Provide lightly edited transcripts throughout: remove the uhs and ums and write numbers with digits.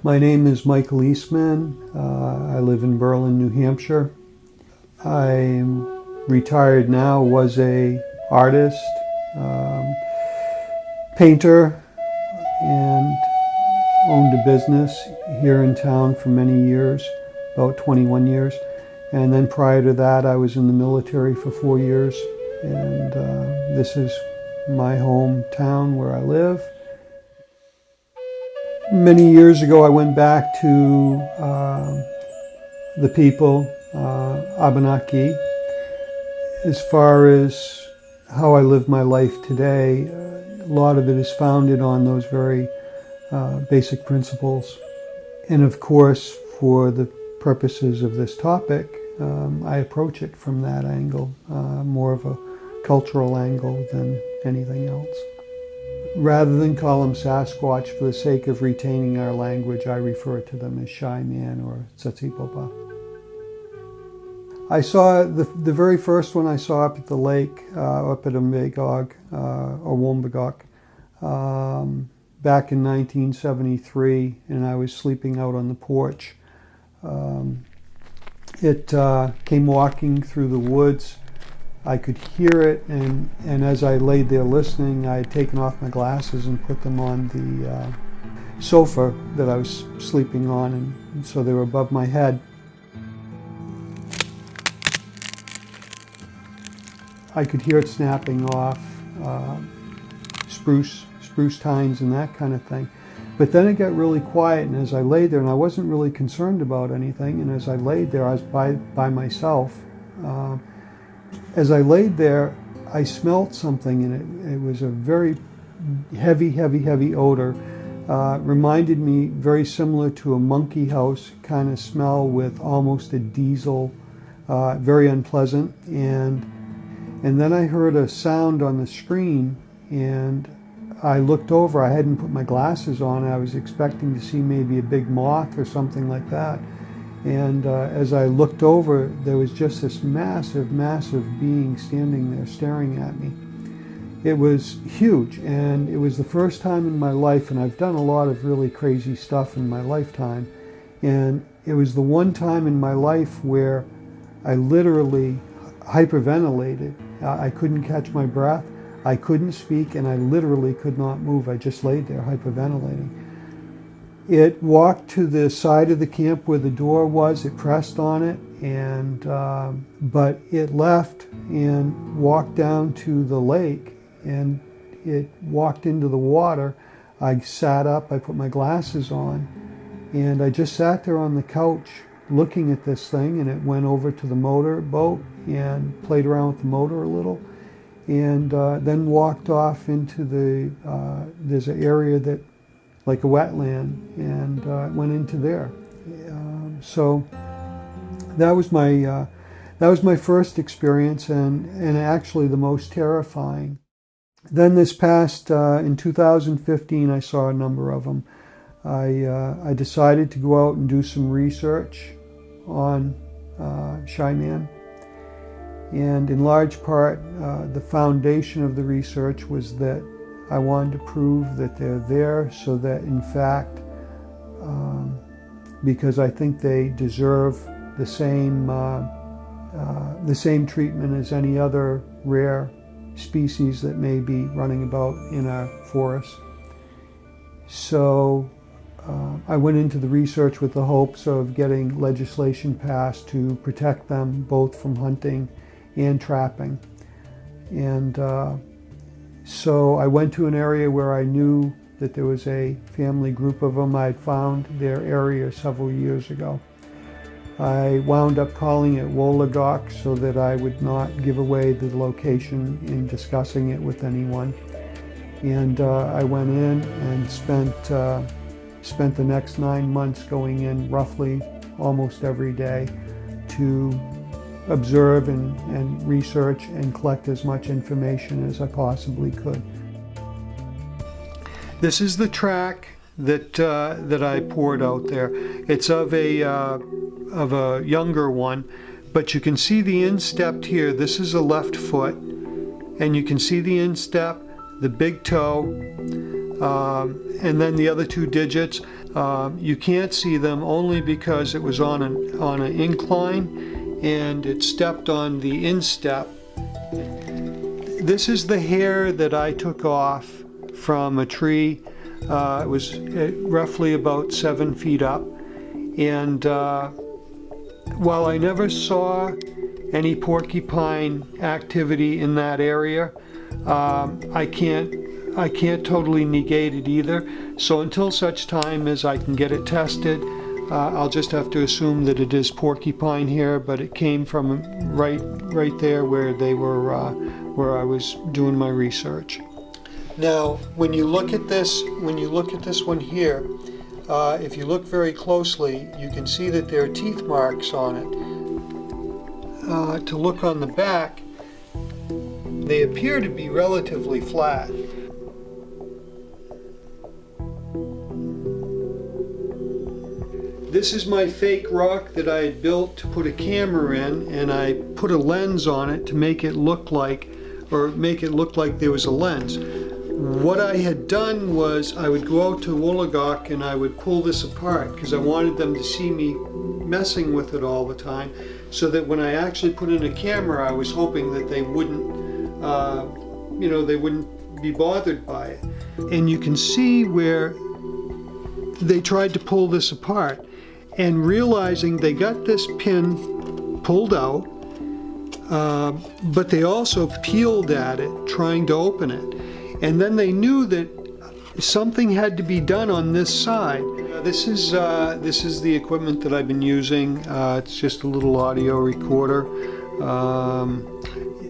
My name is Michael Eastman. I live in Berlin, New Hampshire. I'm retired now, was a artist, painter, and owned a business here in town for many years, about 21 years. And then prior to that, I was in the military for 4 years. And this is my hometown where I live. Many years ago, I went back to the people, Abenaki. As far as how I live my life today, a lot of it is founded on those very basic principles. And of course, for the purposes of this topic, I approach it from that angle, more of a cultural angle than anything else. Rather than call them Sasquatch for the sake of retaining our language, I refer to them as Shyman or Tsatsipopa. I saw the very first one I saw up at the lake, up at Umbagog, or Wombagog, back in 1973, and I was sleeping out on the porch. It came walking through the woods. I could hear it, and as I laid there listening, I had taken off my glasses and put them on the sofa that I was sleeping on, and so they were above my head. I could hear it snapping off spruce tines and that kind of thing. But then it got really quiet, and as I laid there, and I wasn't really concerned about anything, and as I laid there, I was by myself. As I laid there, I smelled something, and it was a very heavy odor. Reminded me very similar to a monkey house kind of smell with almost a diesel, very unpleasant. And then I heard a sound on the screen, and I looked over. I hadn't put my glasses on. I was expecting to see maybe a big moth or something like that. And as I looked over, there was just this massive being standing there staring at me. It was huge, and it was the first time in my life, and I've done a lot of really crazy stuff in my lifetime, and it was the one time in my life where I literally hyperventilated. I couldn't catch my breath, I couldn't speak, and I literally could not move. I just laid there hyperventilating. It walked to the side of the camp where the door was. It pressed on it, and but it left and walked down to the lake, and it walked into the water. I sat up, I put my glasses on, and I just sat there on the couch looking at this thing, and it went over to the motor boat and played around with the motor a little, and then walked off into there's an area that like a wetland, and went into there. So that was my first experience, and actually the most terrifying. Then this past in 2015, I saw a number of them. I decided to go out and do some research on Shyman, and in large part, the foundation of the research was that I wanted to prove that they're there, so that in fact, because I think they deserve the same treatment as any other rare species that may be running about in our forests. So I went into the research with the hopes of getting legislation passed to protect them both from hunting and trapping. And so I went to an area where I knew that there was a family group of them. I had found their area several years ago. I wound up calling it Wolagok so that I would not give away the location in discussing it with anyone. And I went in and spent the next 9 months going in roughly almost every day to observe and research and collect as much information as I possibly could. This is the track that I poured out there. It's of a younger one, but you can see the instep here. This is a left foot, and you can see the instep, the big toe. And then the other 2 digits, you can't see them only because it was on an incline and it stepped on the instep. This is the hair that I took off from a tree. It was roughly about 7 feet up. And while I never saw any porcupine activity in that area, I can't totally negate it either. So until such time as I can get it tested, I'll just have to assume that it is porcupine hair, but it came from right there where they were, where I was doing my research. Now, when you look at this one here, if you look very closely, you can see that there are teeth marks on it. To look on the back, they appear to be relatively flat. This is my fake rock that I had built to put a camera in, and I put a lens on it to make it look like there was a lens. What I had done was I would go out to Woolagok and I would pull this apart because I wanted them to see me messing with it all the time, so that when I actually put in a camera, I was hoping that they wouldn't be bothered by it. And you can see where they tried to pull this apart, and realizing they got this pin pulled out, but they also peeled at it trying to open it. And then they knew that something had to be done on this side. This is the equipment that I've been using. It's just a little audio recorder.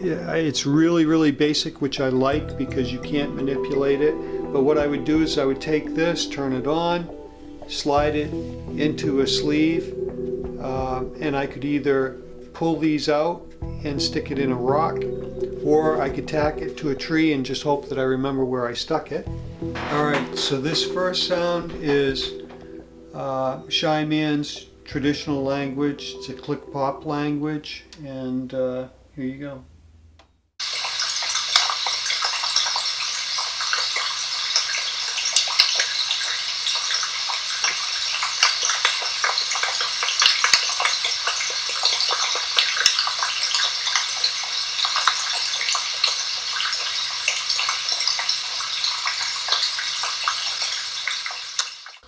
It's really basic, which I like because you can't manipulate it. But what I would do is I would take this, turn it on, slide it into a sleeve, and I could either pull these out and stick it in a rock, or I could tack it to a tree and just hope that I remember where I stuck it. Alright, so this first sound is Shyman's traditional language. It's a click-pop language, and here you go.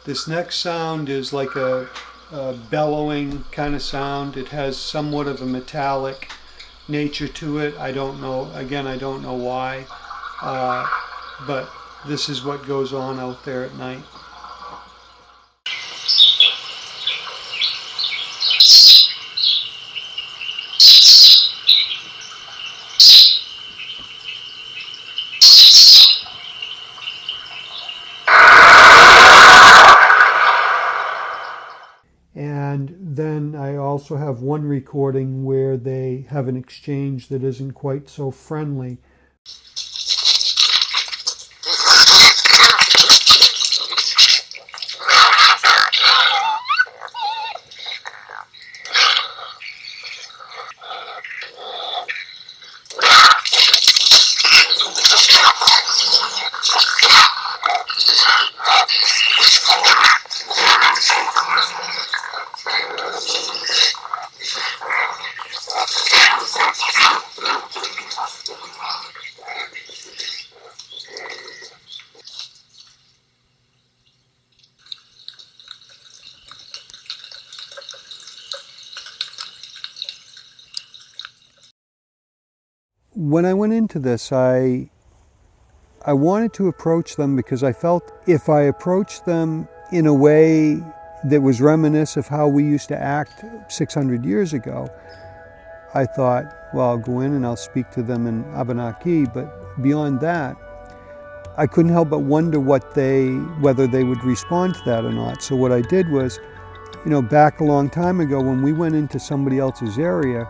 This next sound is like a bellowing kind of sound. It has somewhat of a metallic nature to it. I don't know, again, I don't know why, but this is what goes on out there at night. And then I also have one recording where they have an exchange that isn't quite so friendly. When I went into this, I wanted to approach them because I felt if I approached them in a way that was reminiscent of how we used to act 600 years ago, I thought, well, I'll go in and I'll speak to them in Abenaki, but beyond that, I couldn't help but wonder whether they would respond to that or not. So what I did was, back a long time ago when we went into somebody else's area,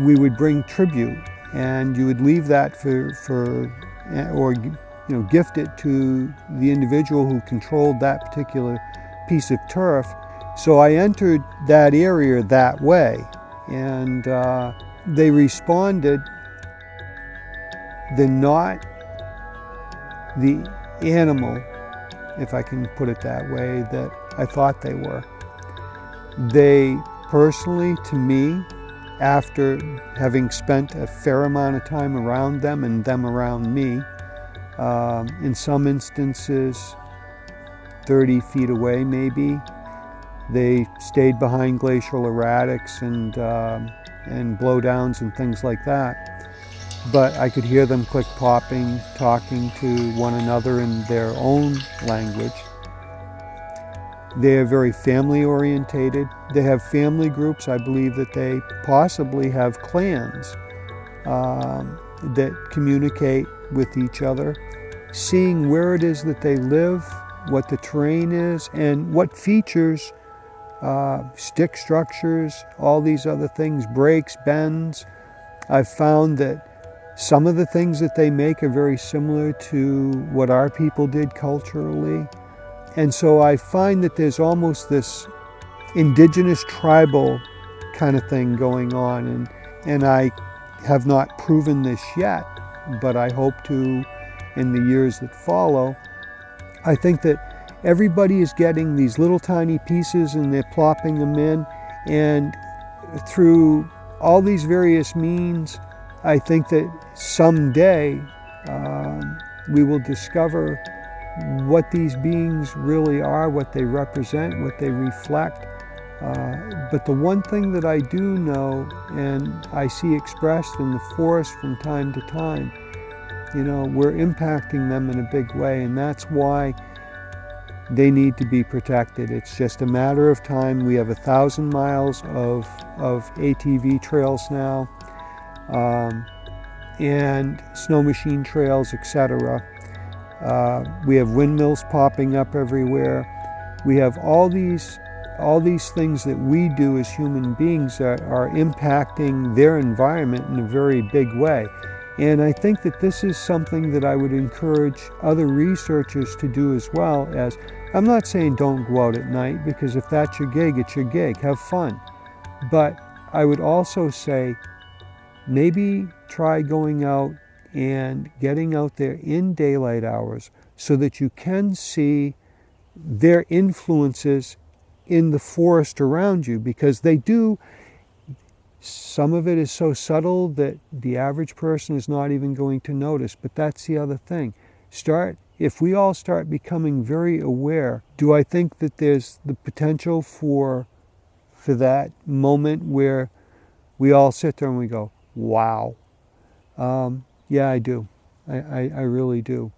we would bring tribute, and you would leave that or gift it to the individual who controlled that particular piece of turf. So I entered that area that way, and they responded. The animal, if I can put it that way, that I thought they were. They personally, to me, after having spent a fair amount of time around them and them around me, in some instances 30 feet away maybe, they stayed behind glacial erratics and blowdowns and things like that. But I could hear them click-plopping, talking to one another in their own language. They are very family-orientated. They have family groups. I believe that they possibly have clans that communicate with each other, seeing where it is that they live, what the terrain is, and what features, stick structures, all these other things, breaks, bends. I've found that some of the things that they make are very similar to what our people did culturally. And so I find that there's almost this indigenous tribal kind of thing going on. And I have not proven this yet, but I hope to in the years that follow. I think that everybody is getting these little tiny pieces and they're plopping them in. And through all these various means, I think that someday we will discover what these beings really are, what they represent, what they reflect. But the one thing that I do know, and I see expressed in the forest from time to time, we're impacting them in a big way, and that's why they need to be protected. It's just a matter of time. We have 1,000 miles of ATV trails now, and snow machine trails, etc. We have windmills popping up everywhere. We have all these things that we do as human beings that are impacting their environment in a very big way. And I think that this is something that I would encourage other researchers to do as well. As I'm not saying don't go out at night, because if that's your gig, it's your gig. Have fun. But I would also say maybe try going out and getting out there in daylight hours so that you can see their influences in the forest around you, because they do. Some of it is so subtle that the average person is not even going to notice, but that's the other thing. If we all start becoming very aware, do I think that there's the potential for that moment where we all sit there and we go, wow. Yeah, I do. I really do.